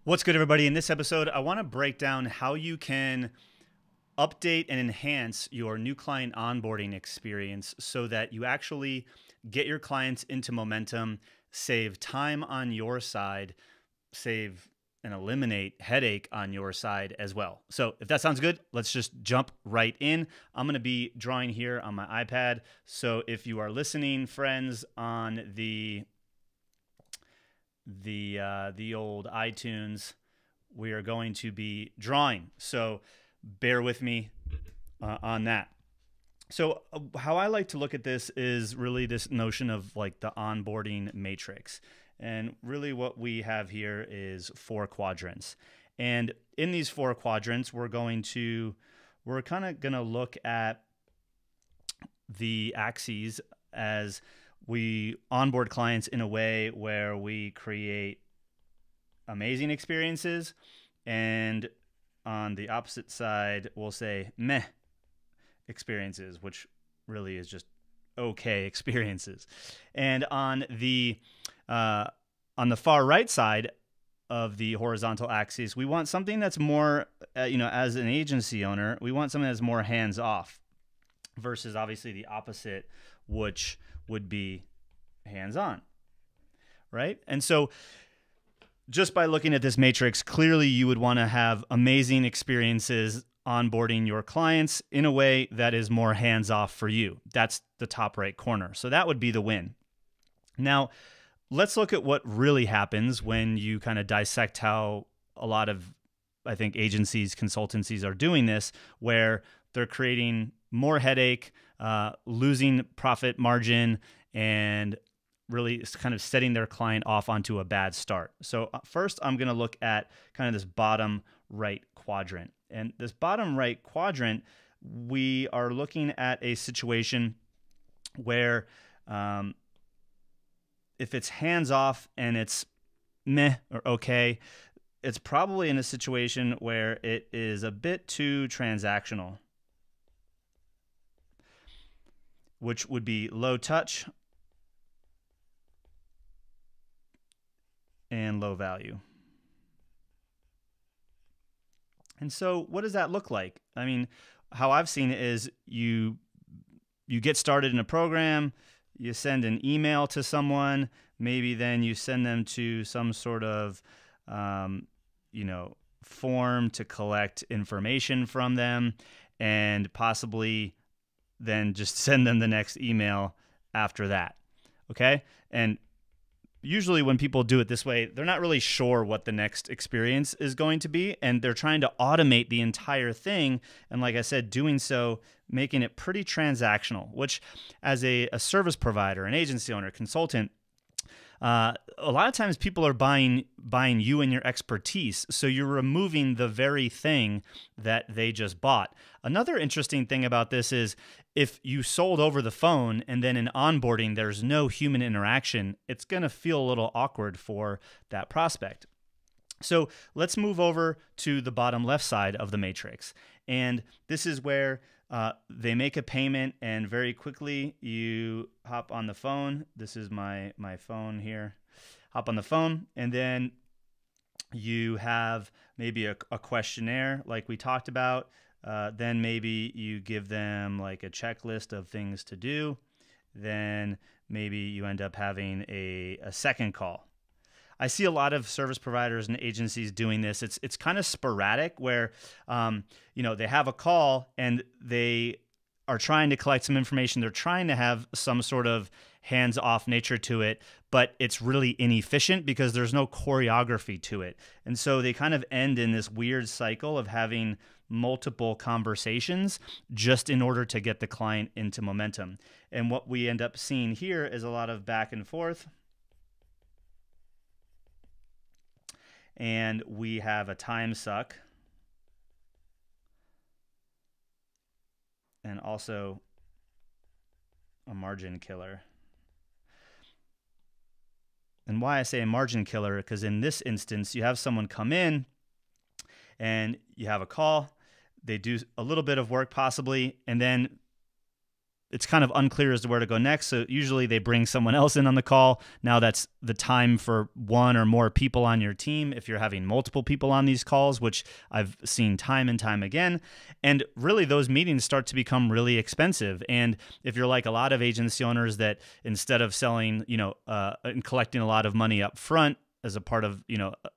What's good, everybody? In this episode, I want to break down how you can update and enhance your new client onboarding experience so that you actually get your clients into momentum, save time on your side, save and eliminate headache on your side as well. So if that sounds good, let's just jump right in. I'm going to be drawing here on my iPad. So if you are listening, friends, on the old iTunes, we are going to be drawing. So bear with me on that. So how I like to look at this is really this notion of like the onboarding matrix. And really what we have here is 4 quadrants. And in these 4 quadrants, we're kind of going to look at the axes as we onboard clients in a way where we create amazing experiences, and on the opposite side, we'll say meh experiences, which really is just okay experiences. And on the far right side of the horizontal axis, we want something that's more, as an agency owner, we want something that's more hands off versus obviously the opposite, which would be hands-on, right? And so just by looking at this matrix, clearly you would want to have amazing experiences onboarding your clients in a way that is more hands-off for you. That's the top right corner. So that would be the win. Now, let's look at what really happens when you kind of dissect how a lot of, I think, agencies, consultancies are doing this, where they're creating more headache, losing profit margin, and really kind of setting their client off onto a bad start. So first, I'm going to look at kind of this bottom right quadrant. And this bottom right quadrant, we are looking at a situation where if it's hands off and it's meh or okay, it's probably in a situation where it is a bit too transactional, which would be low touch and low value. And so what does that look like? I mean, how I've seen it is you get started in a program, you send an email to someone, maybe then you send them to some sort of form to collect information from them, and possibly then just send them the next email after that. Okay? And usually when people do it this way, they're not really sure what the next experience is going to be, and they're trying to automate the entire thing. And like I said, doing so, making it pretty transactional, which as a service provider, an agency owner, consultant, a lot of times people are buying you and your expertise, so you're removing the very thing that they just bought. Another interesting thing about this is if you sold over the phone and then in onboarding there's no human interaction, it's going to feel a little awkward for that prospect. So let's move over to the bottom left side of the matrix. And this is where they make a payment, and very quickly you hop on the phone. This is my phone here. Hop on the phone, and then you have maybe a questionnaire like we talked about. Then maybe you give them like a checklist of things to do. Then maybe you end up having a second call. I see a lot of service providers and agencies doing this. It's kind of sporadic where, they have a call and they are trying to collect some information. They're trying to have some sort of hands-off nature to it, but it's really inefficient because there's no choreography to it. And so they kind of end in this weird cycle of having multiple conversations just in order to get the client into momentum. And what we end up seeing here is a lot of back and forth. And we have a time suck, and also a margin killer. And why I say a margin killer, because in this instance, you have someone come in and you have a call, they do a little bit of work possibly, and then it's kind of unclear as to where to go next. So usually they bring someone else in on the call. Now that's the time for one or more people on your team if you're having multiple people on these calls, which I've seen time and time again. And really those meetings start to become really expensive. And if you're like a lot of agency owners that instead of selling, and collecting a lot of money up front as a part of,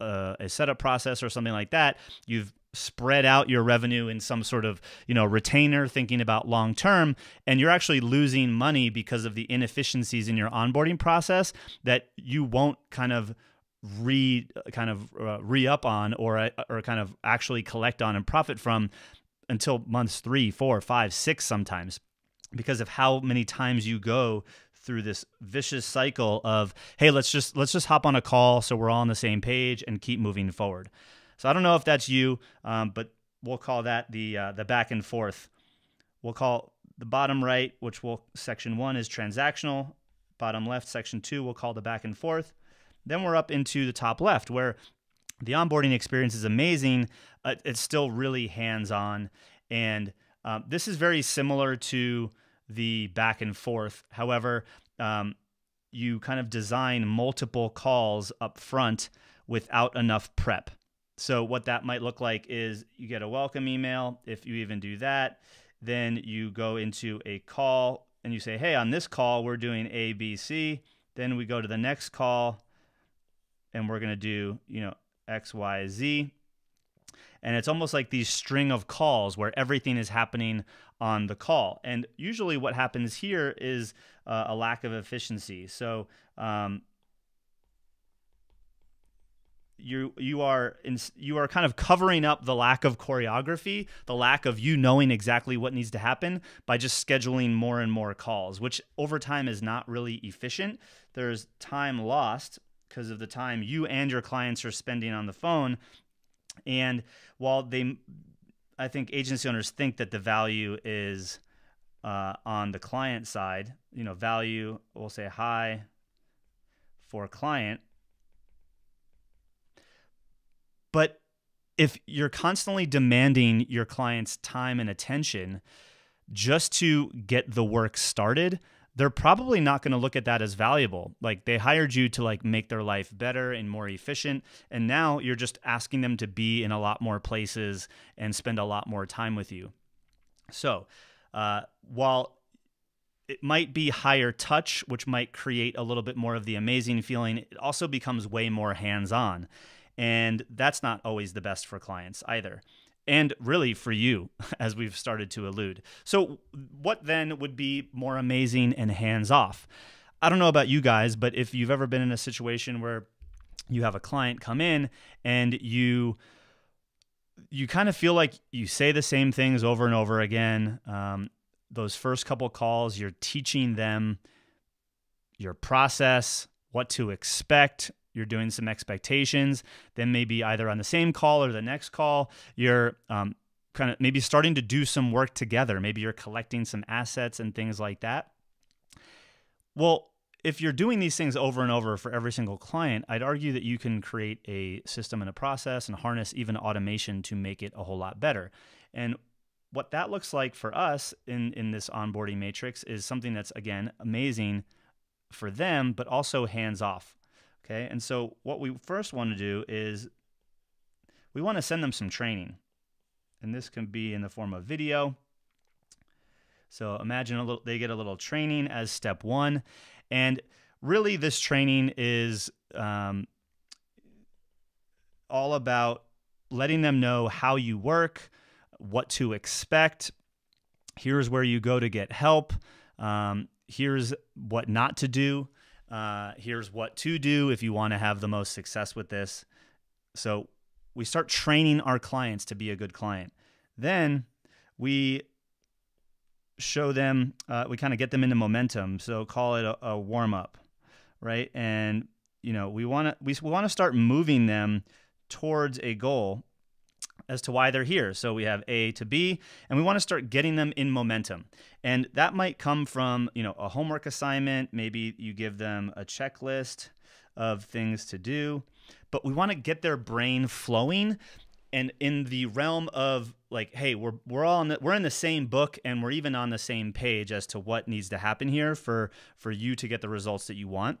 a setup process or something like that, you've spread out your revenue in some sort of, retainer, thinking about long term, and you're actually losing money because of the inefficiencies in your onboarding process that you won't kind of re-up on or kind of actually collect on and profit from until months 3, 4, 5, 6 sometimes, because of how many times you go through this vicious cycle of, hey, let's just hop on a call so we're all on the same page and keep moving forward. So I don't know if that's you, but we'll call that the back and forth. We'll call the bottom right, which section 1 is transactional. Bottom left, section 2, we'll call the back and forth. Then we're up into the top left, where the onboarding experience is amazing. It's still really hands-on, and this is very similar to the back and forth. However, you kind of design multiple calls up front without enough prep. So what that might look like is you get a welcome email. If you even do that, then you go into a call and you say, hey, on this call, we're doing A, B, C. Then we go to the next call and we're going to do, X, Y, Z. And it's almost like these string of calls where everything is happening on the call. And usually what happens here is a lack of efficiency. So, you are kind of covering up the lack of choreography, the lack of you knowing exactly what needs to happen by just scheduling more and more calls, which over time is not really efficient. There's time lost because of the time you and your clients are spending on the phone. And while I think agency owners think that the value is on the client side, value, we'll say high for client. But if you're constantly demanding your client's time and attention just to get the work started, they're probably not going to look at that as valuable. Like, they hired you to make their life better and more efficient, and now you're just asking them to be in a lot more places and spend a lot more time with you. So while it might be higher touch, which might create a little bit more of the amazing feeling, it also becomes way more hands-on. And that's not always the best for clients either. And really for you, as we've started to allude. So what then would be more amazing and hands-off? I don't know about you guys, but if you've ever been in a situation where you have a client come in and you kind of feel like you say the same things over and over again. Those first couple calls, you're teaching them your process, what to expect. You're doing some expectations. Then maybe either on the same call or the next call, you're kind of maybe starting to do some work together. Maybe you're collecting some assets and things like that. Well, if you're doing these things over and over for every single client, I'd argue that you can create a system and a process and harness even automation to make it a whole lot better. And what that looks like for us in this onboarding matrix is something that's, again, amazing for them, but also hands-off. Okay, and so what we first want to do is we want to send them some training. And this can be in the form of video. So imagine they get a little training as step 1. And really this training is all about letting them know how you work, what to expect. Here's where you go to get help. Here's what not to do. Here's what to do if you want to have the most success with this. So we start training our clients to be a good client. Then we show them, we kind of get them into momentum. So call it a warm up, right? And we want to start moving them towards a goal as to why they're here. So we have A to B, and we want to start getting them in momentum. And that might come from, a homework assignment. Maybe you give them a checklist of things to do, but we want to get their brain flowing And in the realm of like, hey, we're in the same book, and we're even on the same page as to what needs to happen here for you to get the results that you want.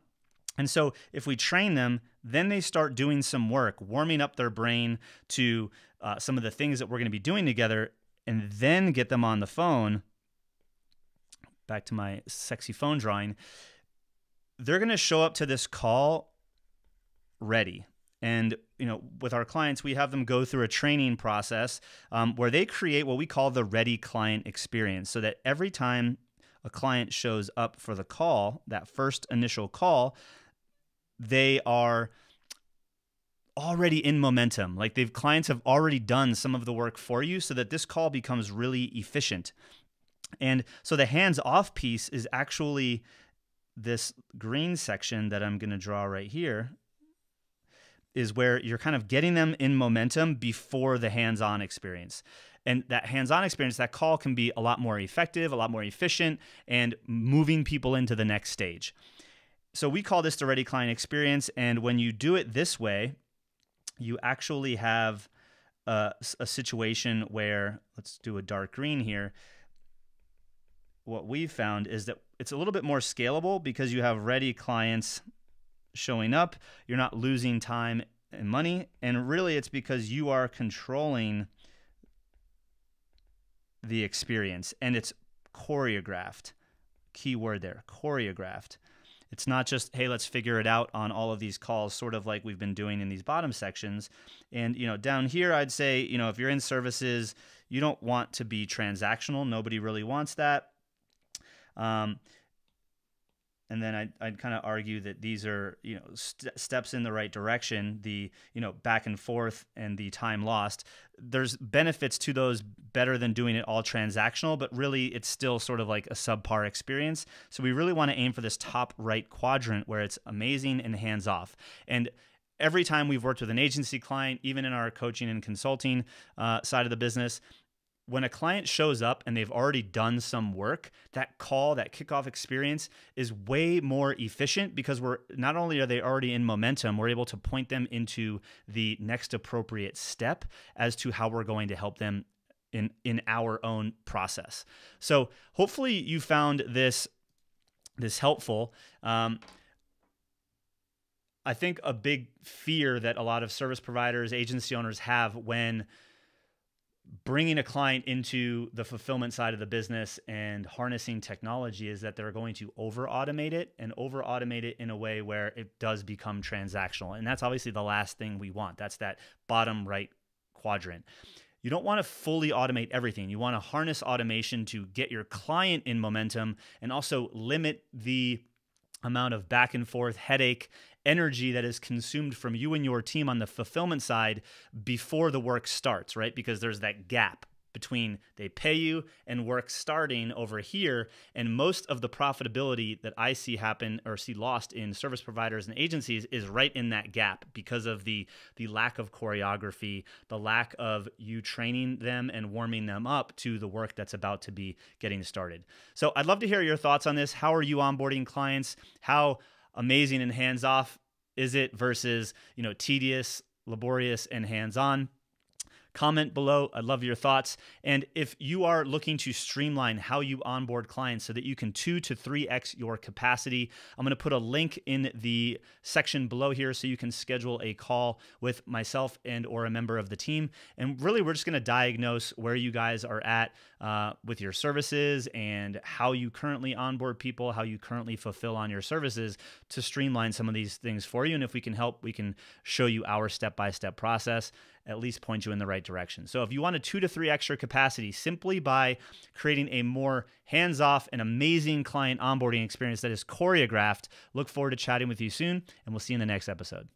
And so if we train them, then they start doing some work, warming up their brain to some of the things that we're going to be doing together, and then get them on the phone. Back to my sexy phone drawing. They're going to show up to this call ready. And, with our clients, we have them go through a training process where they create what we call the ready client experience, so that every time a client shows up for the call, that first initial call, they are already in momentum. Like clients have already done some of the work for you, so that this call becomes really efficient. And so the hands-off piece is actually this green section that I'm going to draw right here, is where you're kind of getting them in momentum before the hands-on experience. And that hands-on experience, that call can be a lot more effective, a lot more efficient, and moving people into the next stage. So we call this the ready client experience. And when you do it this way, you actually have a situation where, let's do a dark green here. What we've found is that it's a little bit more scalable because you have ready clients showing up. You're not losing time and money. And really, it's because you are controlling the experience, and it's choreographed. Key word there, choreographed. It's not just, hey, let's figure it out on all of these calls, sort of like we've been doing in these bottom sections. And, down here, I'd say, if you're in services, you don't want to be transactional. Nobody really wants that. And then I'd kind of argue that these are, steps in the right direction, the, back and forth and the time lost. There's benefits to those better than doing it all transactional, but really it's still sort of like a subpar experience. So we really want to aim for this top right quadrant where it's amazing and hands off. And every time we've worked with an agency client, even in our coaching and consulting side of the business, when a client shows up and they've already done some work, that call, that kickoff experience is way more efficient because not only are they already in momentum, we're able to point them into the next appropriate step as to how we're going to help them in our own process. So hopefully you found this helpful. I think a big fear that a lot of service providers, agency owners have when bringing a client into the fulfillment side of the business and harnessing technology is that they're going to over-automate it in a way where it does become transactional. And that's obviously the last thing we want. That's that bottom right quadrant. You don't want to fully automate everything. You want to harness automation to get your client in momentum and also limit the amount of back and forth headache energy that is consumed from you and your team on the fulfillment side before the work starts, right? Because there's that gap between they pay you and work starting over here. And most of the profitability that I see happen or see lost in service providers and agencies is right in that gap because of the lack of choreography, the lack of you training them and warming them up to the work that's about to be getting started. So I'd love to hear your thoughts on this. How are you onboarding clients? How amazing and hands-off is it versus, tedious, laborious, and hands-on? Comment below. I'd love your thoughts. And if you are looking to streamline how you onboard clients so that you can 2 to 3x your capacity, I'm going to put a link in the section below here so you can schedule a call with myself and or a member of the team. And really, we're just going to diagnose where you guys are at with your services and how you currently onboard people, how you currently fulfill on your services to streamline some of these things for you. And if we can help, we can show you our step-by-step process, at least point you in the right direction. So if you want a 2 to 3 extra capacity simply by creating a more hands-off and amazing client onboarding experience that is choreographed, look forward to chatting with you soon, and we'll see you in the next episode.